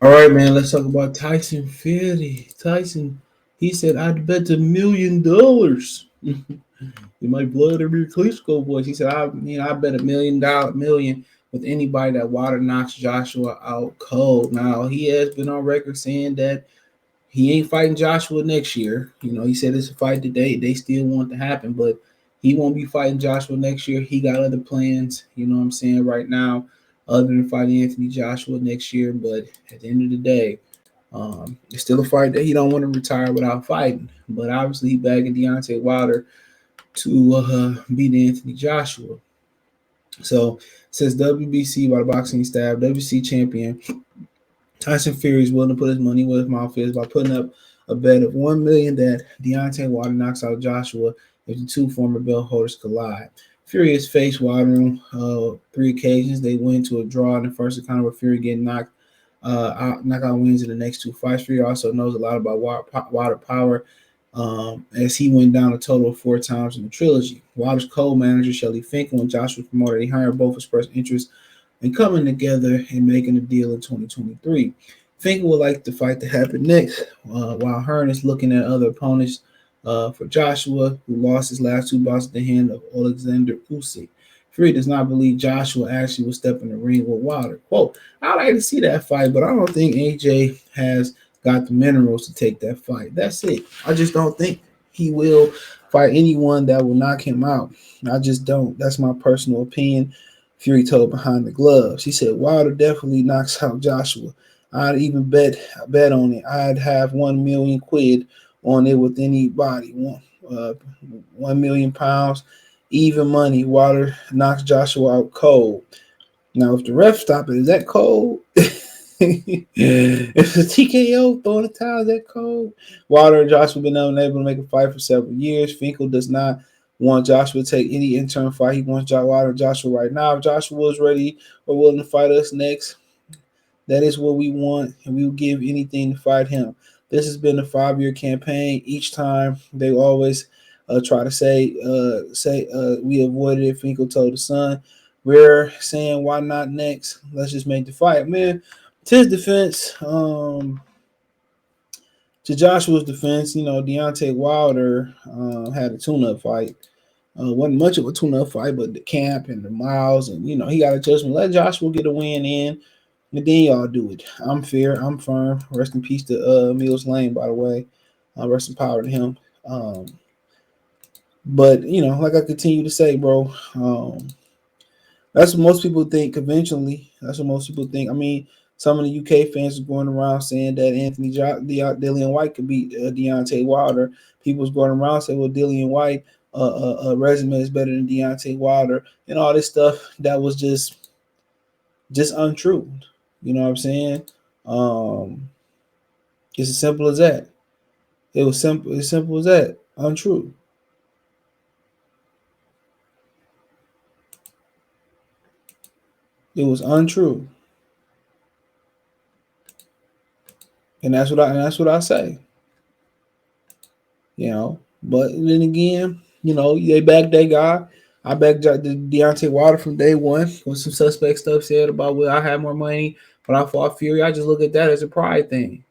All right, man. Let's talk about Tyson Fury. Tyson, he said, "I'd bet $1 million." You might blood every Klitschko voice. He said, I bet $1 million with anybody that water knocks Joshua out cold." Now he has been on record saying that he ain't fighting Joshua next year. He said it's a fight that they still want to happen, but he won't be fighting Joshua next year. He got other plans, you know what I'm saying, right now, other than fighting Anthony Joshua next year. But at the end of the day, it's still a fight that he don't want to retire without fighting. But obviously, he bagging Deontay Wilder to beat Anthony Joshua. So says WBC by the boxing staff, WBC champion Tyson Fury is willing to put his money where his mouth is by putting up a bet of $1 million that Deontay Wilder knocks out Joshua if the two former belt holders collide. Fury has faced Wilder on 3 occasions. They went to a draw in the first encounter with Fury getting knockout wins in the next two fights. Fury also knows a lot about Wilder power, as he went down a total of 4 times in the trilogy. Wilder's co-manager Shelly Finkel and Joshua's promoter Eddie Hearn both expressed interest and coming together and making a deal in 2023. Finkel would like the fight to happen next, while Hearn is looking at other opponents for Joshua, who lost his last 2 bouts at the hand of Alexander Usyk. Fury does not believe Joshua actually will step in the ring with Wilder. Quote, "I'd like to see that fight, but I don't think AJ has got the minerals to take that fight. That's it. I just don't think he will fight anyone that will knock him out. I just don't. That's my personal opinion." Fury told Behind the Gloves. He said Wilder definitely knocks out Joshua. I'd even bet on it. I'd have 1 million quid on it with anybody. 1 million pounds, even money. Wilder knocks Joshua out cold. Now, if the ref stop it, is that cold? If the TKO throwing the towel, is that cold? Wilder and Joshua have been unable to make a fight for several years. Finkel does not want Joshua to take any interim fight. He wants Wilder and Joshua right now. If Joshua is ready or willing to fight us next, that is what we want, and we will give anything to fight him. This has been a 5-year campaign. Each time they always try to say we avoided it. Finkel told the Sun, "We're saying why not next? Let's just make the fight, man." To his defense, to Joshua's defense, Deontay Wilder had a tune-up fight. Wasn't much of a tune-up fight, but the camp and the miles, and he got adjustment. Let Joshua get a win in, and then y'all do it. I'm fair. I'm firm. Rest in peace to Mills Lane, by the way. Rest in power to him. But like I continue to say, bro, that's what most people think. Eventually, that's what most people think. I mean, some of the UK fans are going around saying that Dillian White could beat Deontay Wilder. People's going around saying, well, Dillian White resume is better than Deontay Wilder, and all this stuff that was just untrue. You know what I'm saying? It's as simple as that. It was simple, as simple as that. Untrue. It was untrue, and that's what I say. But then again, they backed that guy. I backed Deontay Wilder from day one with some suspect stuff said about, well, I had more money, but I fought Fury. I just look at that as a pride thing.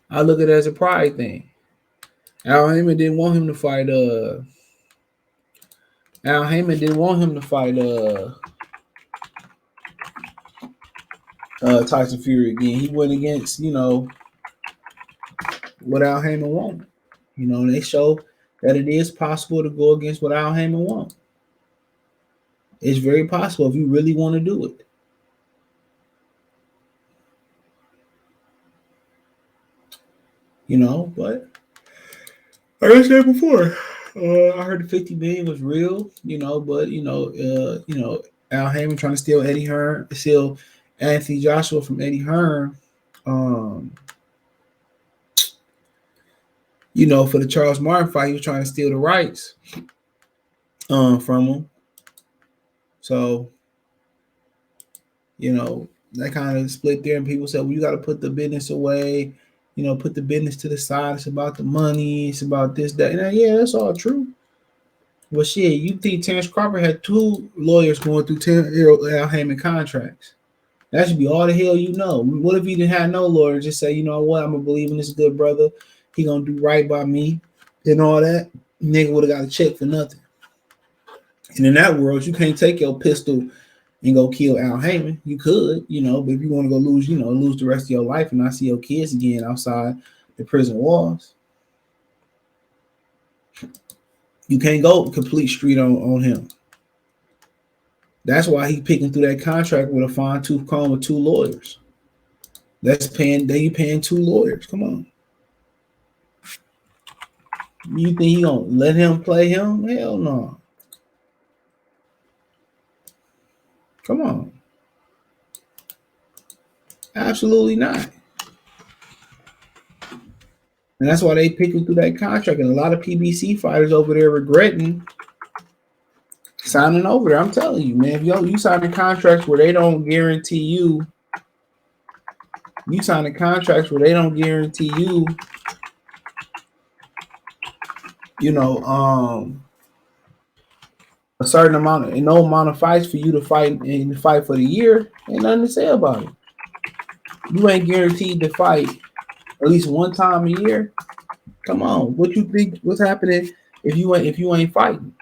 I look at it as a pride thing. Al Heyman didn't want him to fight. Al Heyman didn't want him to fight. Tyson Fury again. He went against what Al Heyman wanted. And they show that it is possible to go against what Al Heyman wants. It's very possible if you really want to do it. But like I said before, I heard the 50 million was real, but Al Heyman trying to steal Anthony Joshua from Eddie Hearn. For the Charles Martin fight, he was trying to steal the rights from him. So, that kind of split there, and people said, well, you got to put the business away, put the business to the side. It's about the money. It's about this, that. And yeah, that's all true. Well, shit, you think Terrence Crawford had two lawyers going through Al Heyman contracts? That should be all the hell you know. What if he didn't have no lawyer? Just say, you know what, I'm gonna believe in this good brother. He gonna do right by me and all that. Nigga would have got a check for nothing. And in that world, you can't take your pistol and go kill Al Heyman. You could, but if you want to go lose, lose the rest of your life and not see your kids again outside the prison walls, you can't go complete street on him. That's why he picking through that contract with a fine tooth comb with two lawyers. You paying two lawyers. Come on. You think he gonna let him play him? Hell no. Come on. Absolutely not. And that's why they picking through that contract. And a lot of PBC fighters over there regretting signing over there. I'm telling you, man, if you signing contracts where they don't guarantee you signing contracts where they don't guarantee you, a certain amount and no amount of fights for you to fight and fight for the year, ain't nothing to say about it. You ain't guaranteed to fight at least one time a year. Come on, what you think? What's happening if you ain't fighting?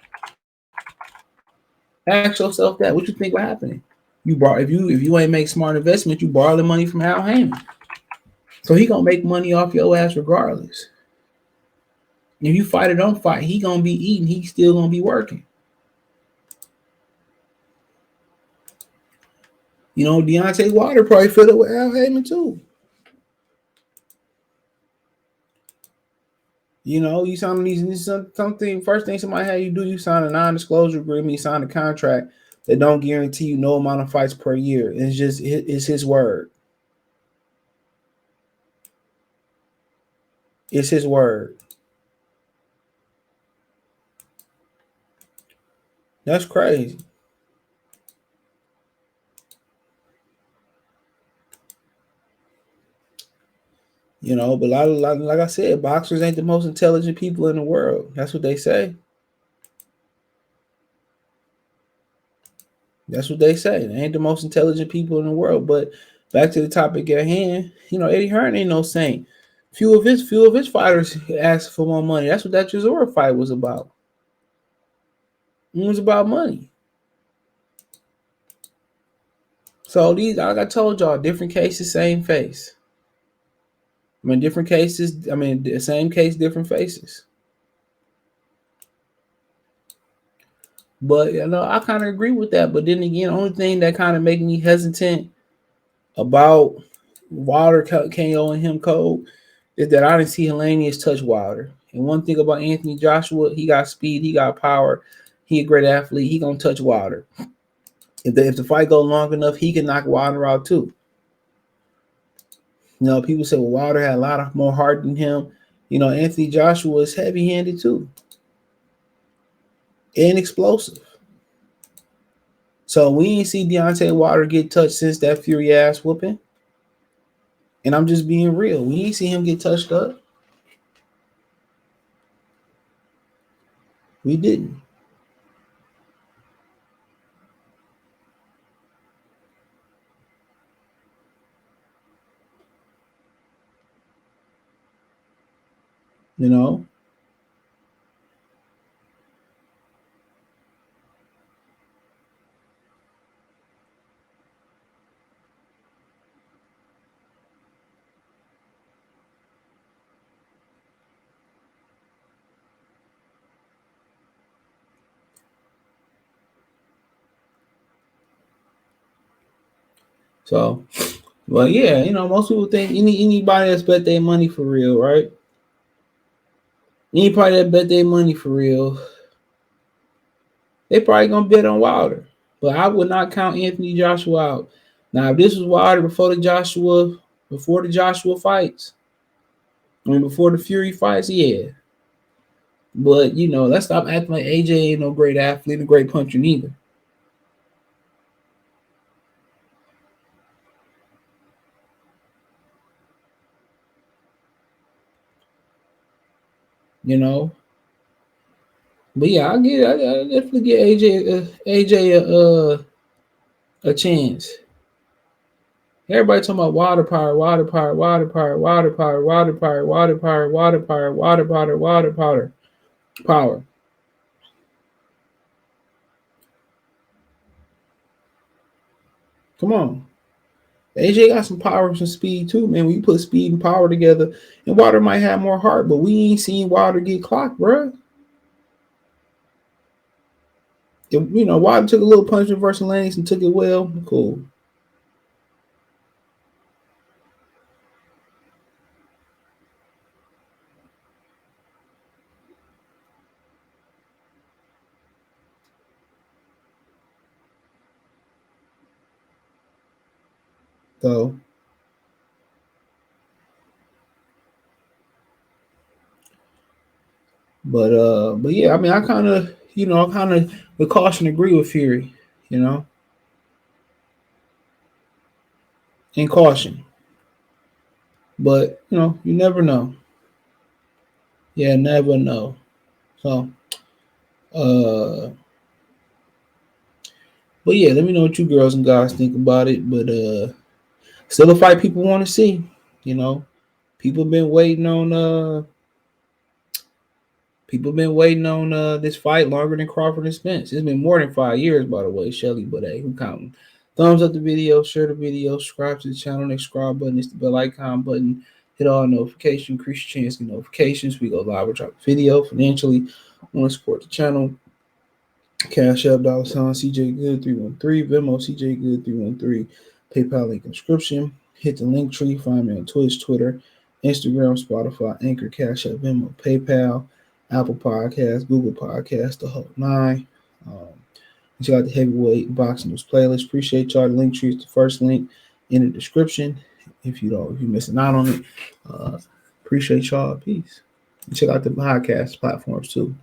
Ask yourself that. What you think will happen? If you ain't make smart investment, you borrow the money from Al Heyman. So he gonna make money off your ass regardless. If you fight or don't fight, he gonna be eating. He still gonna be working. Deontay Wilder probably filled it with Al Heyman too. You sign these something. First thing somebody had you do, you sign a non-disclosure agreement. You sign a contract that don't guarantee you no amount of fights per year. It's his word. It's his word. That's crazy. But like I said, boxers ain't the most intelligent people in the world. That's what they say. That's what they say. They ain't the most intelligent people in the world. But back to the topic at hand, Eddie Hearn ain't no saint. Few of his fighters asked for more money. That's what that Chisora fight was about. It was about money. So these, like I told y'all, different cases, same face. Different cases. The same case, different faces. But I kind of agree with that. But then again, the only thing that kind of make me hesitant about Wilder, KO, and him cold is that I didn't see Hellenius touch Wilder. And one thing about Anthony Joshua, he got speed, he got power, he a great athlete. He gonna touch Wilder. If the fight go long enough, he can knock Wilder out too. People say, well, Wilder had a lot of more heart than him. Anthony Joshua is heavy-handed too and explosive. So we ain't see Deontay Wilder get touched since that Fury ass whooping. And I'm just being real. We ain't see him get touched up. We didn't. You know? So, well, yeah, most people think anybody that's bet their money for real, right? Anybody that bet their money for real, they probably gonna bet on Wilder. But I would not count Anthony Joshua out. Now, if this was Wilder before the Joshua fights, before the Fury fights, yeah. But let's stop acting like AJ ain't no great athlete, a great puncher neither. You know, But yeah, I get. I definitely get AJ a chance. Everybody talking about water power, water power, water power, water power, water power, water power, water power, water power, water power, power. Come on. AJ got some power and some speed too, man. When you put speed and power together, and Water might have more heart, but we ain't seen Water get clocked, bro. Water took a little punishment versus Lance and took it well. Cool. So, but yeah, I mean, I kind of with caution agree with Fury, you know, and caution. But you never know. Yeah, never know. So, uh, but yeah, let me know what you girls and guys think about it. But still a fight people want to see. You know, people been waiting on this fight longer than Crawford and Spence. It's been more than 5 years, by the way, Shelly. But hey, who counting? Thumbs up the video, share the video, subscribe to the channel. Next subscribe button is the bell icon button. Hit all notifications, increase your chance to get notifications. We go live or drop a video financially. Want to support the channel? Cash App $ CJ Good 313, Venmo CJ Good 313, PayPal link in description. Hit the link tree. Find me on Twitch, Twitter, Instagram, Spotify, Anchor, Cash App, Venmo, PayPal, Apple Podcasts, Google Podcasts, the whole nine. Check out the heavyweight boxing news playlist. Appreciate y'all. The link tree is the first link in the description. If you're missing out on it, appreciate y'all. Peace. And check out the podcast platforms too.